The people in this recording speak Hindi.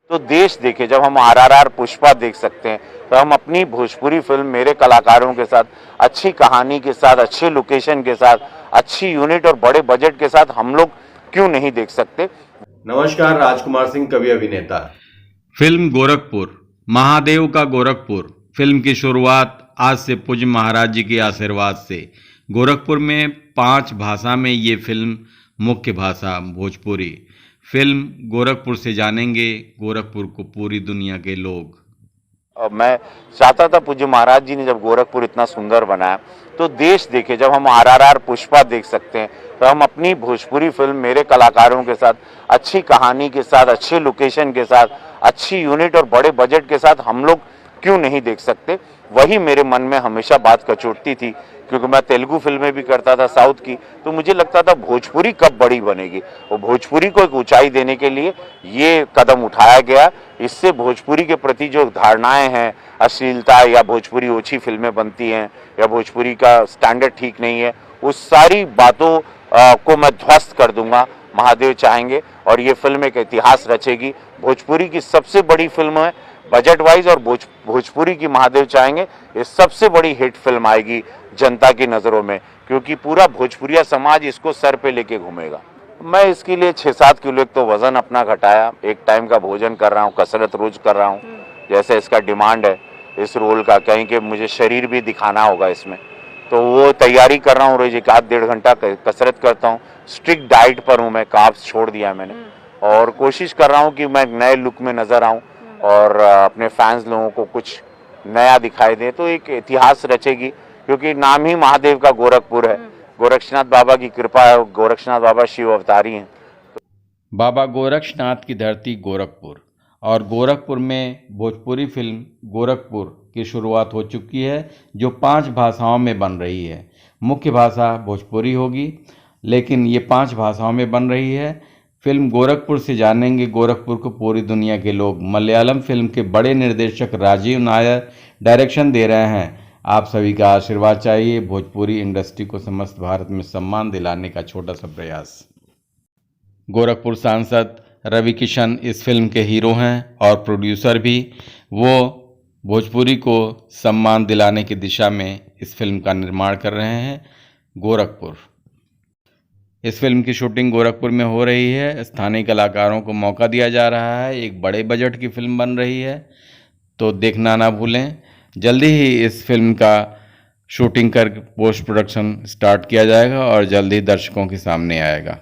तो देश देखे, जब हम आरआरआर, पुष्पा देख सकते हैं, तो हम अपनी भोजपुरी फिल्म मेरे कलाकारों के साथ, अच्छी कहानी के साथ, अच्छे लोकेशन के साथ, अच्छी यूनिट और बड़े बजट के साथ हम लोग क्यों नहीं देख सकते। नमस्कार, राजकुमार सिंह कवि अभिनेता। फिल्म गोरखपुर, महादेव का गोरखपुर। फिल्म की शुरुआत आज से पूज्य महाराज जी के आशीर्वाद से। गोरखपुर में 5 भाषा में ये फिल्म, मुख्य भाषा भोजपुरी। फिल्म गोरखपुर से जानेंगे गोरखपुर को पूरी दुनिया के लोग। और मैं चाहता था, पूज्य महाराज जी ने जब गोरखपुर इतना सुंदर बनाया, तो देश देखे, जब हम आरआरआर, पुष्पा देख सकते हैं, तो हम अपनी भोजपुरी फिल्म मेरे कलाकारों के साथ, अच्छी कहानी के साथ, अच्छे लोकेशन के साथ, अच्छी यूनिट और बड़े बजट के साथ हम लोग क्यों नहीं देख सकते। वही मेरे मन में हमेशा बात कचोटती थी, क्योंकि मैं तेलुगु फिल्में भी करता था साउथ की, तो मुझे लगता था भोजपुरी कब बड़ी बनेगी। और भोजपुरी को एक ऊंचाई देने के लिए ये कदम उठाया गया। इससे भोजपुरी के प्रति जो धारणाएं हैं, अश्लीलता या भोजपुरी ओछी फिल्में बनती हैं या भोजपुरी का स्टैंडर्ड ठीक नहीं है, उस सारी बातों को मैं ध्वस्त कर दूंगा, महादेव चाहेंगे। और ये फिल्म एक इतिहास रचेगी, भोजपुरी की सबसे बड़ी फिल्म है बजट वाइज, और भोजपुरी की, महादेव चाहेंगे, ये सबसे बड़ी हिट फिल्म आएगी जनता की नज़रों में, क्योंकि पूरा भोजपुरिया समाज इसको सर पे लेके घूमेगा। मैं इसके लिए 6-7 किलो एक तो वज़न अपना घटाया, एक टाइम का भोजन कर रहा हूँ, कसरत रोज कर रहा हूँ, जैसे इसका डिमांड है इस रोल का, कहीं कि मुझे शरीर भी दिखाना होगा इसमें, तो वो तैयारी कर रहा हूँ। रोज 1-1.5 घंटा कसरत करता हूँ। स्ट्रिक्ट डाइट पर हूँ मैं, कार्ब्स छोड़ दिया मैंने, और कोशिश कर रहा हूँ कि मैं नए लुक में नज़र आऊँ और अपने फैंस लोगों को कुछ नया दिखाई दे। तो एक इतिहास रचेगी, क्योंकि नाम ही महादेव का गोरखपुर है, गोरक्षनाथ बाबा की कृपा है, गोरक्षनाथ बाबा शिव अवतारी हैं। बाबा गोरक्षनाथ की धरती गोरखपुर, और गोरखपुर में भोजपुरी फिल्म गोरखपुर की शुरुआत हो चुकी है, जो 5 भाषाओं में बन रही है। मुख्य भाषा भोजपुरी होगी, लेकिन ये 5 भाषाओं में बन रही है। फिल्म गोरखपुर से जानेंगे गोरखपुर को पूरी दुनिया के लोग। मलयालम फिल्म के बड़े निर्देशक राजीव नायर डायरेक्शन दे रहे हैं। आप सभी का आशीर्वाद चाहिए। भोजपुरी इंडस्ट्री को समस्त भारत में सम्मान दिलाने का छोटा सा प्रयास। गोरखपुर सांसद रवि किशन इस फिल्म के हीरो हैं और प्रोड्यूसर भी। वो भोजपुरी को सम्मान दिलाने की दिशा में इस फिल्म का निर्माण कर रहे हैं। गोरखपुर, इस फिल्म की शूटिंग गोरखपुर में हो रही है। स्थानीय कलाकारों को मौका दिया जा रहा है। एक बड़े बजट की फिल्म बन रही है, तो देखना ना भूलें। जल्दी ही इस फिल्म का शूटिंग कर पोस्ट प्रोडक्शन स्टार्ट किया जाएगा और जल्दी दर्शकों के सामने आएगा।